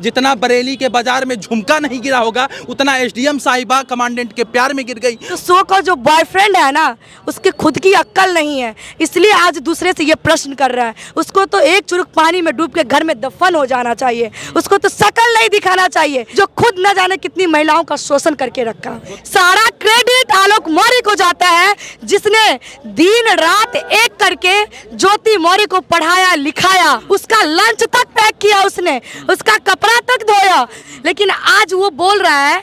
जितना बरेली के बाजार में झुमका नहीं गिरा होगा उतना एसडीएम साहिबा कमांडेंट के प्यार में गिर गई। तो सो का जो बॉयफ्रेंड है ना, उसके खुद की अक्ल नहीं है, इसलिए आज दूसरे से ये प्रश्न कर रहा है। उसको तो एक चुरुक पानी में डूब के घर में दफन हो जाना चाहिए, उसको तो शकल नहीं दिखाना चाहिए, जो खुद न जाने कितनी महिलाओं का शोषण करके रखा। सारा क्रेडिट आलोक मौर्य को जाता है, जिसने दिन रात एक करके ज्योति मौर्य को पढ़ाया लिखाया, उसका लंच तक पैक किया उसने, उसका कपड़ा तक धोया। लेकिन आज वो बोल रहा है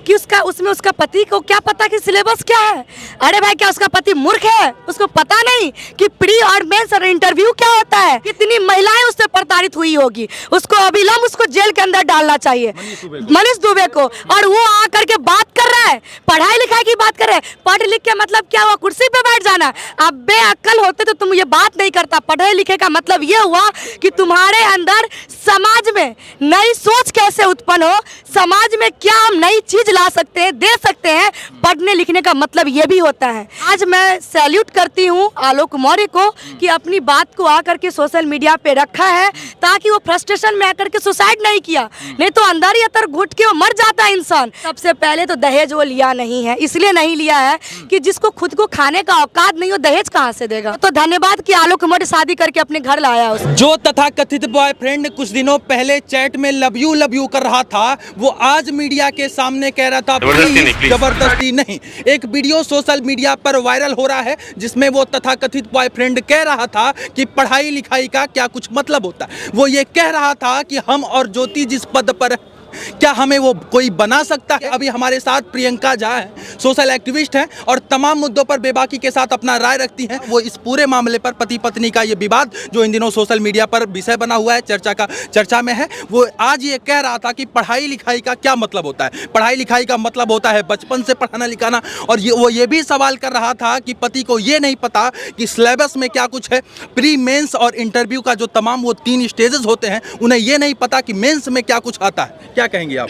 कि उसका पति को क्या पता कि सिलेबस क्या है। अरे भाई, क्या उसका पति मूर्ख है? उसको पता नहीं कि प्री और मेंस और इंटरव्यू क्या होता है? कितनी महिलाएं उससे प्रताड़ित हुई होगी। उसको अविलंब उसको जेल के अंदर डालना चाहिए, मनीष दुबे को। और वो आकर के बात कर रहा है, पढ़ाई लिखाई की बात कर रहा है। पढ़ लिख के मतलब क्या हुआ? कुर्सी पे बैठ जाना। अब बेअक्ल होते तो तुम ये बात नहीं करता। पढ़े लिखे का मतलब ये हुआ कि तुम्हारे अंदर समाज में नई सोच कैसे उत्पन्न हो, समाज में क्या हम नई चीज ला सकते हैं, दे सकते हैं। पढ़ने लिखने का मतलब ये भी होता है। आज मैं सैल्यूट करती हूँ आलोक मौर्य को कि अपनी बात को आकर के सोशल मीडिया पे रखा है, ताकि वो फ्रस्ट्रेशन में आकर के सुसाइड नहीं किया, नहीं तो अंदर ही अंदर घुट के वो मर जाता है इंसान। सबसे पहले तो दहेज वो लिया नहीं है, इसलिए नहीं लिया है कि जिसको खुद को खाने का औकात नहीं हो, दहेज कहाँ से देगा। तो धन्यवाद कि आलोक मौर्य शादी करके अपने घर लाया उसको। जो तथाकथित बॉयफ्रेंड कुछ दिनों पहले चैट में लव यू कर रहा था, वो आज मीडिया के सामने कह रहा था जबरदस्ती नहीं। एक वीडियो सोशल मीडिया पर वायरल हो रहा है जिसमें वो तथाकथित बॉयफ्रेंड कह रहा था कि पढ़ाई लिखाई का क्या कुछ मतलब होता है। वो ये कह रहा था कि हम और ज्योति जिस पद पर क्या हमें वो कोई बना सकता है। अभी हमारे साथ प्रियंका झा है, सोशल एक्टिविस्ट हैं और तमाम मुद्दों पर बेबाकी के साथ अपना राय रखती हैं। वो इस पूरे मामले पर पति पत्नी का ये विवाद जो इन दिनों सोशल मीडिया पर विषय बना हुआ है, चर्चा में है, वो आज ये कह रहा था कि पढ़ाई लिखाई का क्या मतलब होता है। पढ़ाई लिखाई का मतलब होता है बचपन से पढ़ाना लिखाना। और वो ये भी सवाल कर रहा था कि पति को ये नहीं पता कि सिलेबस में क्या कुछ है। प्री मेंस और इंटरव्यू का जो तमाम वो 3 स्टेजेस होते हैं, उन्हें ये नहीं पता कि मेंस में क्या कुछ आता है। क्या कहेंगे आप?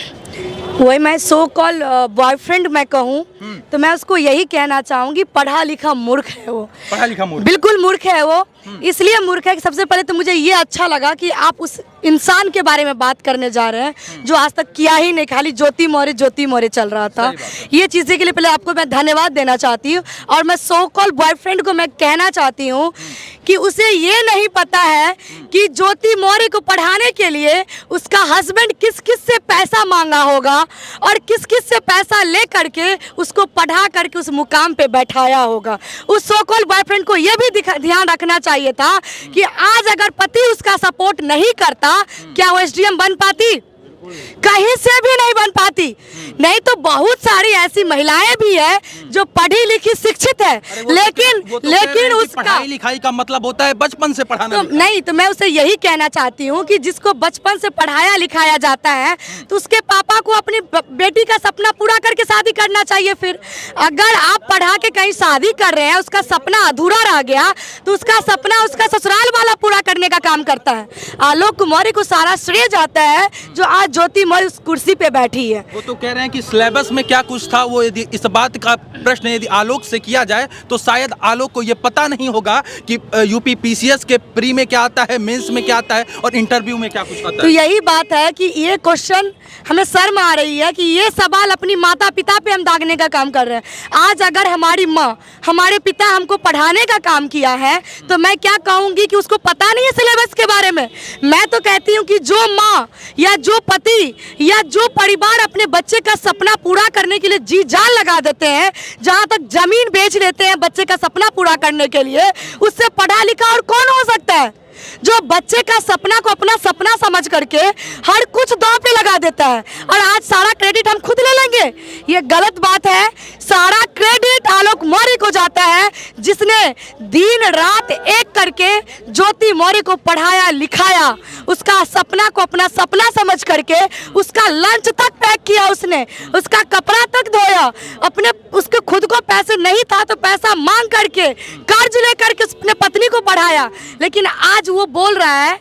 वही मैं सो कॉल बॉयफ्रेंड मैं कहूँ तो मैं उसको यही कहना चाहूँगी, पढ़ा लिखा मूर्ख है वो। पढ़ा लिखा मूर्ख, बिल्कुल मूर्ख है वो। इसलिए मूर्ख है कि सबसे पहले तो मुझे ये अच्छा लगा कि आप उस इंसान के बारे में बात करने जा रहे हैं जो आज तक किया ही नहीं, खाली ज्योति मौर्य चल रहा था। ये चीज़ें के लिए पहले आपको मैं धन्यवाद देना चाहती हूँ। और मैं सो कॉल बॉयफ्रेंड को मैं कहना चाहती हूँ कि उसे ये नहीं पता है कि ज्योति मौर्य को पढ़ाने के लिए उसका हस्बैंड किस किस से पैसा मांगा होगा और किस किस से पैसा ले करके उसको पढ़ा करके उस मुकाम पे बैठाया होगा। उस सो कॉल बॉयफ्रेंड को ये भी ध्यान रखना चाहिए था कि आज अगर पति उसका सपोर्ट नहीं करता, क्या वो एसडीएम बन पाती? कहीं से भी नहीं बन पाती। नहीं तो बहुत सारी ऐसी महिलाएं भी है जो पढ़ी लिखी शिक्षित है, लेकिन उसका पढ़ाई लिखाई का मतलब होता है बचपन से पढ़ाना। तो नहीं, तो मैं उसे यही कहना चाहती हूँ कि जिसको बचपन से पढ़ाया लिखाया जाता है तो उसके पापा को अपनी बेटी का सपना पूरा करके शादी करना चाहिए। फिर अगर आप पढ़ा के कहीं शादी कर रहे हैं, उसका सपना अधूरा रह गया, तो उसका सपना उसका ससुराल वाला पूरा करने का काम करता है। आलोक मौर्य को सारा श्रेय जाता है जो आज ज्योति मौर्य उस कुर्सी पे बैठी है। वो तो कह रहे हैं कि सिलेबस में क्या कुछ था, वो यदि इस बात का प्रश्न यदि आलोक से किया जाए तो शायद आलोक को ये पता नहीं होगा कि यूपी पीसीएस के प्री में क्या आता है, मेंस में क्या आता है और इंटरव्यू में क्या कुछ आता है। तो यही बात है कि ये क्वेश्चन हमें शर्म आ रही है कि ये सवाल अपनी माता पिता पे हम दागने का काम कर रहे हैं। आज अगर हमारी माँ हमारे पिता हमको पढ़ाने का काम किया है तो मैं क्या कहूँगी कि उसको पता नहीं है सिलेबस के बारे में। मैं तो कहती हूँ कि जो माँ या जो पति या जो परिवार अपने बच्चे का सपना पूरा करने के लिए जी जान लगा देते हैं, जहाँ तक जमीन बेच देते हैं बच्चे का सपना पूरा करने के लिए, उससे पढ़ा लिखा और कौन हो सकता है? जो बच्चे का सपना को अपना सपना समझ करके हर कुछ दांव पे लगा देता है और आज सारा क्रेडिट हम खुद ले लेंगे, ये गलत बात है। सारा क्रेडिट आलोक मौर्य को जाता है, जिसने दिन रात एक करके ज्योति मौर्य को पढ़ाया लिखाया, उसका सपना को अपना सपना समझ करके उसका लंच तक पैक किया, उसने उसका कपड़ा तक धोया, अपने उसके खुद को पैसे नहीं था तो पैसा मांग करके कर्ज लेकर के अपने पत्नी को पढ़ाया। लेकिन आज वो बोल रहा है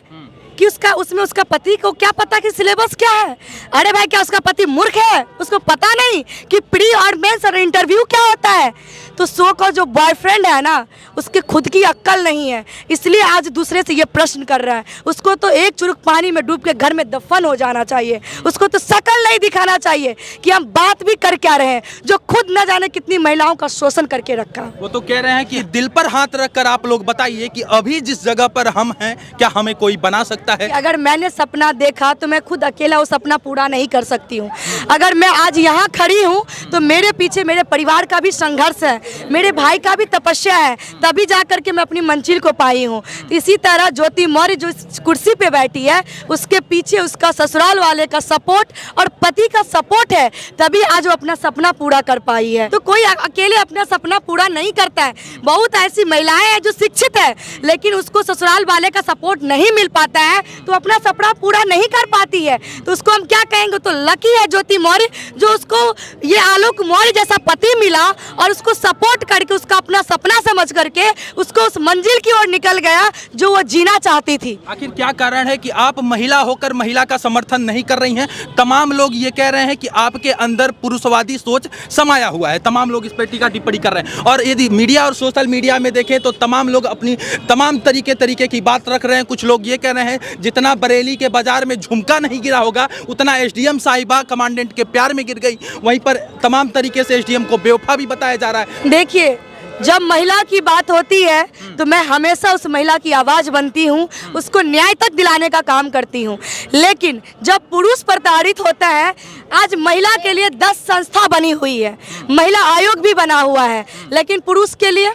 कि उसमें उसका पति को क्या पता कि सिलेबस क्या है। अरे भाई, क्या उसका पति मूर्ख है? उसको पता नहीं कि प्री और मेंस और इंटरव्यू क्या होता है? तो सो का जो बॉयफ्रेंड है ना, उसके खुद की अक्ल नहीं है, इसलिए आज दूसरे से ये प्रश्न कर रहा है। उसको तो एक चुरुक पानी में डूब के घर में दफन हो जाना चाहिए। उसको तो शकल नहीं दिखाना चाहिए कि हम बात भी कर क्या रहे हैं, जो खुद न जाने कितनी महिलाओं का शोषण करके रखा। वो तो कह रहे हैं कि दिल पर हाथ रखकर आप लोग बताइए कि अभी जिस जगह पर हम हैं, क्या हमें कोई बना सकता है? अगर मैंने सपना देखा तो मैं खुद अकेला वो सपना पूरा नहीं कर सकती हूँ। अगर मैं आज यहाँ खड़ी हूँ तो मेरे पीछे मेरे परिवार का भी संघर्ष है, मेरे भाई का भी तपस्या है, तभी जा करके मैं अपनी मंजिल को पाई हूँ। इसी तरह ज्योति मौर्य जो इस कुर्सी पे बैठी है, उसके पीछे उसका ससुराल वाले का सपोर्ट और पति का सपोर्ट है, तभी आज वो अपना सपना पूरा कर पाई है। तो कोई अकेले अपना सपना पूरा नहीं करता है। बहुत ऐसी महिलाएं हैं जो शिक्षित है, लेकिन उसको ससुराल वाले का सपोर्ट नहीं मिल पाता है, तो अपना सपना पूरा नहीं कर पाती है। तो उसको हम क्या कहेंगे? तो लकी है ज्योति मौर्य जो उसको ये आलोक मौर्य जैसा पति मिला और उसको सपोर्ट करके उसका अपना सपना समझ करके उसको उस मंजिल की ओर निकल गया जो वो जीना चाहती थी। आखिर क्या कारण है कि आप महिला होकर महिला का समर्थन नहीं कर रही हैं? तमाम लोग ये कह रहे हैं कि आपके अंदर पुरुषवादी सोच समाया हुआ है। तमाम लोग इस पर टीका टिप्पणी कर रहे हैं, और यदि मीडिया और सोशल मीडिया में देखें तो तमाम लोग अपनी तमाम तरीके की बात रख रहे हैं। कुछ लोग ये कह रहे हैं जितना बरेली के बाजार में झुमका नहीं गिरा होगा, उतना एसडीएम साहिबा कमांडेंट के प्यार में गिर गई। वहीं पर तमाम तरीके से एसडीएम को बेवफा भी बताया जा रहा है। देखिए, जब महिला की बात होती है तो मैं हमेशा उस महिला की आवाज़ बनती हूँ, उसको न्याय तक दिलाने का काम करती हूँ। लेकिन जब पुरुष प्रताड़ित होता है, आज महिला के लिए 10 संस्था बनी हुई है, महिला आयोग भी बना हुआ है, लेकिन पुरुष के लिए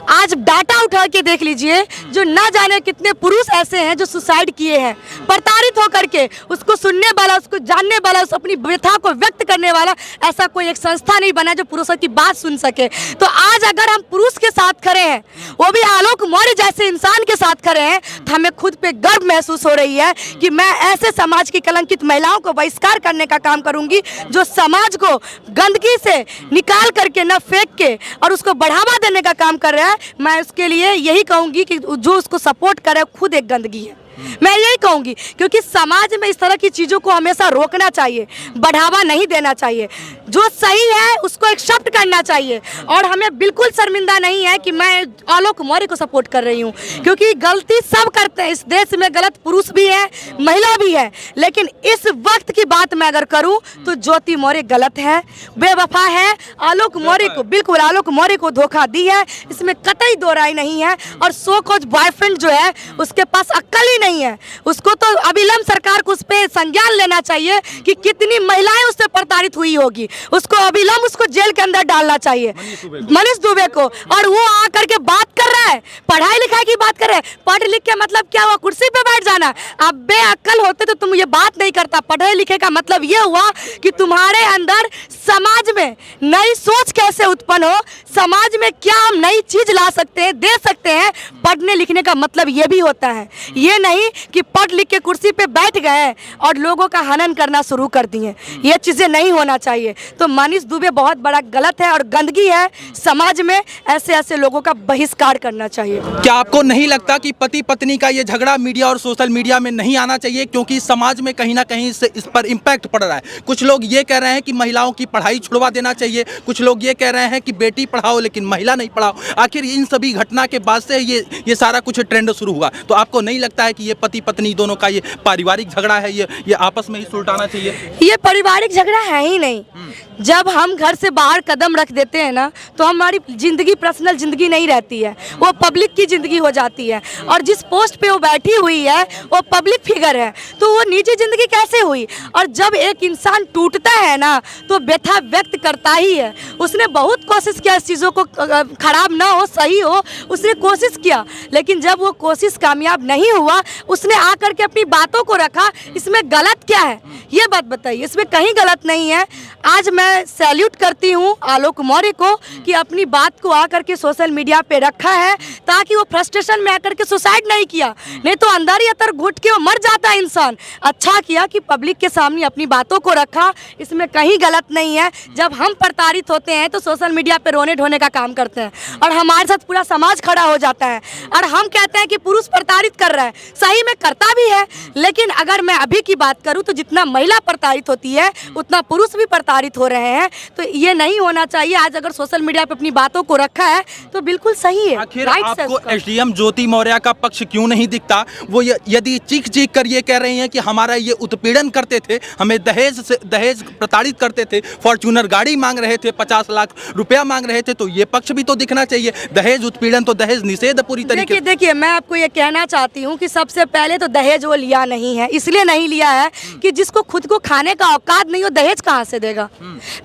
आज डाटा उठा के देख लीजिए, जो ना जाने कितने पुरुष ऐसे हैं जो सुसाइड किए हैं, प्रताड़ित होकर के। उसको सुनने वाला, उसको जानने वाला, उस अपनी व्यथा को व्यक्त करने वाला ऐसा कोई एक संस्था नहीं बना जो पुरुषों की बात सुन सके। तो आज अगर हम पुरुष के साथ खड़े हैं, वो भी आलोक मौर्य जैसे इंसान के साथ खड़े हैं, तो हमें खुद पे गर्व महसूस हो रही है कि मैं ऐसे समाज की कलंकित महिलाओं को बहिष्कार करने का काम करूंगी जो समाज को गंदगी से निकाल करके न फेंक के और उसको बढ़ावा देने का काम कर रहा है। मैं उसके लिए यही कहूंगी कि जो उसको सपोर्ट करे खुद एक गंदगी है। मैं यही कहूंगी, क्योंकि समाज में इस तरह की चीज़ों को हमेशा रोकना चाहिए, बढ़ावा नहीं देना चाहिए। जो सही है उसको एक्सेप्ट करना चाहिए, और हमें बिल्कुल शर्मिंदा नहीं है कि मैं आलोक मौर्य को सपोर्ट कर रही हूँ, क्योंकि गलती सब करते हैं। इस देश में गलत पुरुष भी है, महिला भी है, लेकिन इस वक्त की बात मैं अगर करूँ तो ज्योति मौर्य गलत है, बेवफा है। आलोक मौर्य को, बिल्कुल आलोक मौर्य को धोखा दी है, इसमें कतई दो राय नहीं है। और सो कॉज बॉयफ्रेंड जो है उसके पास अक्ल ही नहीं है। उसको तो अविलंब सरकार को उस पर संज्ञान लेना चाहिए कि कितनी महिलाएं उससे प्रताड़ित हुई होगी। उसको अविलंब उसको जेल के अंदर डालना चाहिए, मनीष दुबे को। और वो आकर के बात कर रहा है, पढ़ाई लिखाई की बात कर रहा है। पढ़ लिख के मतलब क्या हुआ? कुर्सी पे बैठ जाना। अब बेअक्ल होते तो तुम ये बात नहीं करता। पढ़े लिखे का मतलब ये हुआ कि तुम्हारे अंदर समाज में नई सोच कैसे उत्पन्न हो, समाज में क्या हम नई चीज ला सकते हैं, दे सकते हैं। पढ़ने लिखने का मतलब ये भी होता है, ये नहीं कि पढ़ लिख के कुर्सी पे बैठ गए और लोगों का हनन करना शुरू कर दिए। ये चीज़ें नहीं होना चाहिए। तो मनीष दुबे बहुत बड़ा गलत है और गंदगी है। समाज में ऐसे ऐसे लोगों का बहिष्कार करना चाहिए। क्या आपको नहीं लगता कि पति पत्नी का ये झगड़ा मीडिया और सोशल मीडिया में नहीं आना चाहिए, क्योंकि समाज में कहीं ना कहीं से इस पर इम्पैक्ट पड़ रहा है? कुछ लोग ये कह रहे हैं कि महिलाओं की पढ़ाई छुड़वा देना चाहिए, कुछ लोग ये कह रहे हैं कि बेटी पढ़ाओ लेकिन महिला नहीं पढ़ाओ। आखिर इन सभी घटना के बाद से ये सारा कुछ ट्रेंड शुरू हुआ। तो आपको नहीं लगता है कि ये पति पत्नी दोनों का ये पारिवारिक झगड़ा है, ये आपस में ही सुलटाना चाहिए? ये पारिवारिक झगड़ा है ही नहीं। जब हम घर से बाहर कदम रख देते हैं ना, तो हमारी जिंदगी पर्सनल जिंदगी नहीं रहती है, वो पब्लिक की जिंदगी हो जाती है। और जिस पोस्ट पे वो बैठी हुई है वो पब्लिक फिगर है, तो वो निजी जिंदगी कैसे हुई? और जब एक इंसान टूटता है ना तो व्यथा व्यक्त करता ही है। उसने बहुत कोशिश किया इस चीज़ों को खराब ना हो, सही हो, उसने कोशिश किया, लेकिन जब वो कोशिश कामयाब नहीं हुआ, उसने आकर के अपनी बातों को रखा। इसमें गलत क्या है? ये बात बताइए। इसमें कहीं गलत नहीं है। आज मैं सैल्यूट करती हूँ आलोक मौर्य को कि अपनी बात को आकर के सोशल मीडिया पे रखा है, ताकि वो फ्रस्ट्रेशन में आकर के सुसाइड नहीं किया, नहीं तो अंदर ही अंदर घुट के वो मर जाता है इंसान। अच्छा किया कि पब्लिक के सामने अपनी बातों को रखा, इसमें कहीं गलत नहीं है। नहीं है। जब हम प्रताड़ित होते हैं तो सोशल मीडिया पे रोने ढोने का काम करते हैं और हमारे साथ पूरा समाज खड़ा हो जाता है और हम कहते हैं कि पुरुष प्रताड़ित कर रहा है। सही में करता भी है, लेकिन अगर मैं अभी की बात करूं तो जितना महिला प्रताड़ित होती है उतना पुरुष भी प्रताड़ित हो रहे हैं। तो ये नहीं होना चाहिए। आज अगर सोशल मीडिया पे अपनी बातों को रखा है तो बिल्कुल सही है। आखिर आपको एसडीएम ज्योति मौर्य का पक्ष क्यों नहीं दिखता? वो यदि चीख चीख कर ये कह रही हैं कि हमारा ये उत्पीड़न करते थे, हमें दहेज प्रताड़ित करते थे, फॉर्च्यूनर गाड़ी मांग रहे थे, 50 लाख रुपया मांग रहे थे, तो ये पक्ष भी तो दिखना चाहिए। दहेज उत्पीड़न तो दहेज निषेध पूरी तरीके। देखिए मैं आपको ये कहना चाहती हूँ कि सबसे पहले तो दहेज वो लिया नहीं है, इसलिए नहीं लिया है कि जिसको खुद को खाने का औकात नहीं हो दहेज कहाँ से देगा।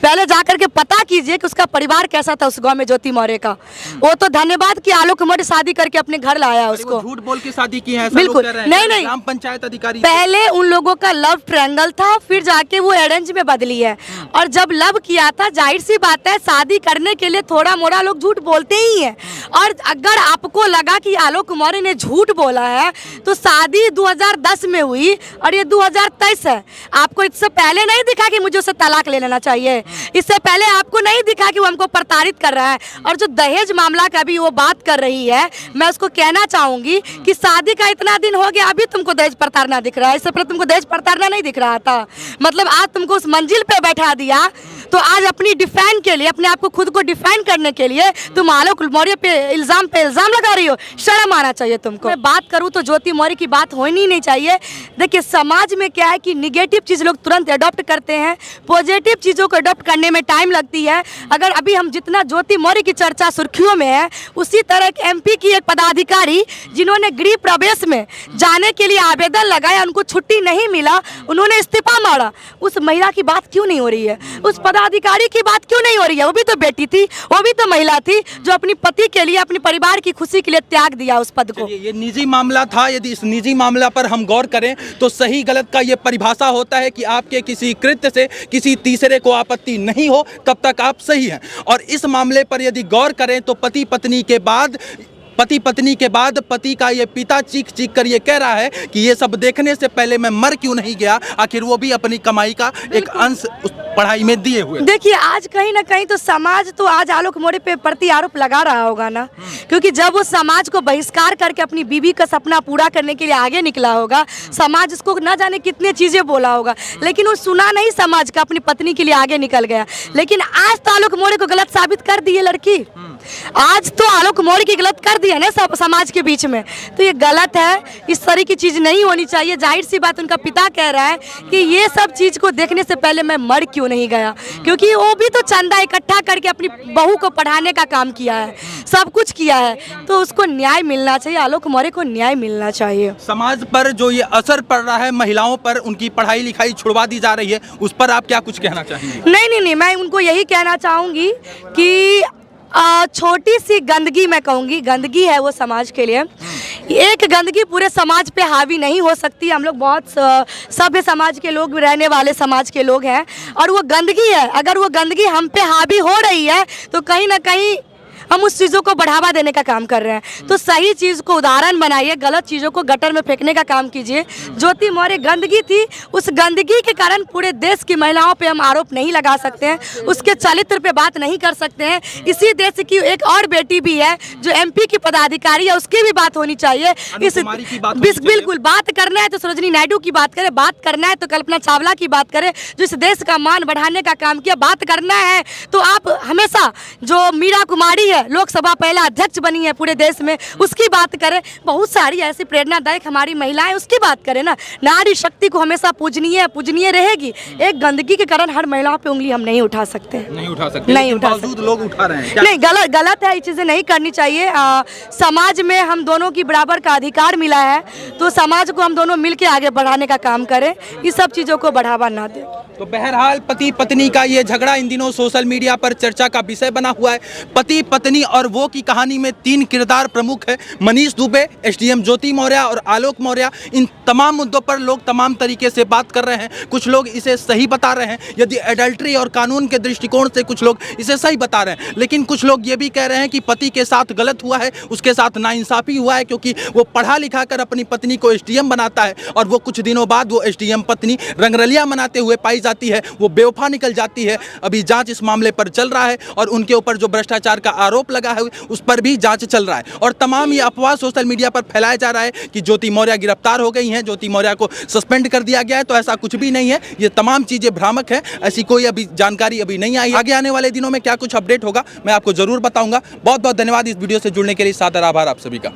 पहले जाकर के पता कीजिए कि उसका परिवार कैसा था उस गांव में ज्योति मौर्य का। वो तो धन्यवाद कि आलोक मौर्य शादी करके अपने घर लाया उसको। झूठ बोल के शादी की है ऐसा बिल्कुल लोग कह रहे हैं। नहीं ग्राम पंचायत अधिकारी पहले उन लोगों का लव ट्रायंगल था, फिर जाके वो अरेंज में बदली है। और जब लव किया था जाहिर सी बात है शादी करने के लिए थोड़ा मोड़ा लोग झूठ बोलते ही हैं। और अगर आपको लगा कि आलोक मौर्य ने झूठ बोला है तो शादी 2010 में हुई और ये 2023 है। आपको इससे पहले नहीं दिखा कि मुझे उससे तलाक ले लेना चाहिए? इससे पहले आपको नहीं दिखा कि वो हमको प्रताड़ित कर रहा है? और जो दहेज मामला का भी वो बात कर रही है, मैं उसको कहना चाहूंगी कि शादी का इतना दिन हो गया अभी तुमको दहेज प्रताड़ना दिख रहा है। इससे पहले तुमको दहेज प्रताड़ना नहीं दिख रहा था। मतलब आज तुमको उस मंजिल पे बैठा दिया तो आज अपनी डिफेंड के लिए, अपने आप को खुद को डिफेंड करने के लिए तुम आलोक मौर्य पे इल्जाम लगा रही हो। शर्म आना चाहिए तुमको। मैं बात करूं तो ज्योति मौर्य की बात होनी नहीं चाहिए। देखिए समाज में क्या है कि निगेटिव चीज़ लोग तुरंत अडॉप्ट करते हैं, पॉजिटिव चीज़ों को अडॉप्ट करने में टाइम लगती है। अगर अभी हम जितना ज्योति मौर्य की चर्चा सुर्खियों में है, उसी तरह एक MP की एक पदाधिकारी जिन्होंने गृह प्रवेश में जाने के लिए आवेदन लगाया, उनको छुट्टी नहीं मिला, उन्होंने इस्तीफा मारा। उस महिला की बात क्यों नहीं हो रही है? उस पदाधिकारी की बात क्यों नहीं हो रही है? वो भी तो बेटी थी, वो भी तो महिला थी जो अपनी पति के लिए, अपने परिवार की खुशी के लिए त्याग दिया उस पद को। ये निजी मामला था। यदि इस निजी मामला पर हम गौर करें तो सही गलत का ये परिभाषा होता है कि आपके किसी कृत्य से किसी तीसरे को आपत्ति नहीं हो तब तक आप सही हैं। और इस मामले पर यदि गौर करें तो पति पत्नी के बाद पति का ये पिता चीख चीख कर ये कह रहा है कि ये सब देखने से पहले मैं मर क्यों नहीं गया। आखिर वो भी अपनी कमाई का एक अंश उस पढ़ाई में दिए हुए। देखिए आज कहीं ना कहीं तो समाज तो आज आलोक मौर्य पे प्रति आरोप लगा रहा होगा ना, क्योंकि जब वो समाज को बहिष्कार करके अपनी बीवी का सपना पूरा करने के लिए आगे निकला होगा, समाज उसको न जाने कितने चीजें बोला होगा, लेकिन वो सुना नहीं समाज का, अपनी पत्नी के लिए आगे निकल गया। लेकिन आज तो आलोक मौर्य को गलत साबित कर दी है लड़की। आज तो आलोक मौर्य की गलत कर दी है ना सब समाज के बीच में। तो ये गलत है, इस तरह की चीज नहीं होनी चाहिए। जाहिर सी बात उनका पिता कह रहा है कि ये सब चीज को देखने से पहले मैं मर क्यों नहीं गया, क्योंकि वो भी तो चंदा इकट्ठा करके अपनी बहू को पढ़ाने का काम किया है, सब कुछ किया है, तो उसको न्याय मिलना चाहिए। आलोक मौर्य को न्याय मिलना चाहिए। समाज पर जो ये असर पड़ रहा है, महिलाओं पर उनकी पढ़ाई लिखाई छुड़वा दी जा रही है, उस पर आप क्या कुछ कहना चाहेंगे? नहीं, मैं उनको यही कहना चाहूँगी कि छोटी सी गंदगी, मैं कहूँगी गंदगी है वो समाज के लिए। एक गंदगी पूरे समाज पे हावी नहीं हो सकती। हम लोग बहुत सभ्य समाज के लोग, रहने वाले समाज के लोग हैं, और वो गंदगी है, अगर वो गंदगी हम पे हावी हो रही है तो कहीं ना कहीं हम उस चीज़ों को बढ़ावा देने का काम कर रहे हैं। तो सही चीज़ को उदाहरण बनाइए, गलत चीज़ों को गटर में फेंकने का काम कीजिए। ज्योति मौर्य गंदगी थी, उस गंदगी के कारण पूरे देश की महिलाओं पे हम आरोप नहीं लगा सकते हैं, उसके चरित्र पे बात नहीं कर सकते हैं। इसी देश की एक और बेटी भी है जो MP की पदाधिकारी है, उसकी भी बात होनी चाहिए। इस बिल्कुल बात करना है तो सरोजिनी नायडू की बात करें, बात करना है तो कल्पना चावला की बात करें जो इस देश का मान बढ़ाने का काम किया। बात करना है तो आप हमेशा जो मीरा कुमारी है, लोकसभा पहला अध्यक्ष बनी है पूरे देश में, उसकी बात करें। बहुत सारी ऐसी प्रेरणादायक हमारी महिलाएं, उसकी बात करें ना। नारी शक्ति को हमेशा पूजनीय रहेगी। एक गंदगी के कारण हर महिलाओं पे उंगली हम नहीं उठा सकते, नहीं उठा सकते। लोग उठा रहे हैं। नहीं, गलत है, ये चीज़ें नहीं करनी चाहिए। समाज में हम दोनों की बराबर का अधिकार मिला है, तो समाज को हम दोनों मिलकर आगे बढ़ाने का काम करें, इस सब चीज़ों को बढ़ावा ना दें। तो बहरहाल पति पत्नी का ये झगड़ा इन दिनों सोशल मीडिया पर चर्चा का विषय बना हुआ है। पति पत्नी और वो की कहानी में 3 किरदार प्रमुख है, मनीष दुबे, SDM ज्योति मौर्य और आलोक मौर्य। इन तमाम मुद्दों पर लोग तमाम तरीके से बात कर रहे हैं। कुछ लोग इसे सही बता रहे हैं, यदि एडल्ट्री और कानून के दृष्टिकोण से कुछ लोग इसे सही बता रहे हैं, लेकिन कुछ लोग ये भी कह रहे हैं कि पति के साथ गलत हुआ है, उसके साथ नाइंसाफ़ी हुआ है, क्योंकि वो पढ़ा लिखा कर अपनी पत्नी को SDM बनाता है और वो कुछ दिनों बाद वो SDM पत्नी रंगरलिया मनाते हुए पाई जाती है वो बेवफा निकल जाती है। अभी जांच इस मामले पर चल रहा है और उनके ऊपर जो भ्रष्टाचार का आरोप लगा है उस पर भी जांच चल रहा है। और तमाम ये अफवाह सोशल मीडिया पर फैलाया जा रहा है कि ज्योति मौर्य गिरफ्तार हो गई हैं, ज्योति मौर्य को सस्पेंड कर दिया गया है, तो ऐसा कुछ भी नहीं है। ये तमाम चीज़ें भ्रामक है, ऐसी कोई अभी जानकारी अभी नहीं आई। आगे आने वाले दिनों में क्या कुछ अपडेट होगा मैं आपको जरूर बताऊंगा। बहुत बहुत धन्यवाद इस वीडियो से जुड़ने के लिए, सादर आभार आप सभी का।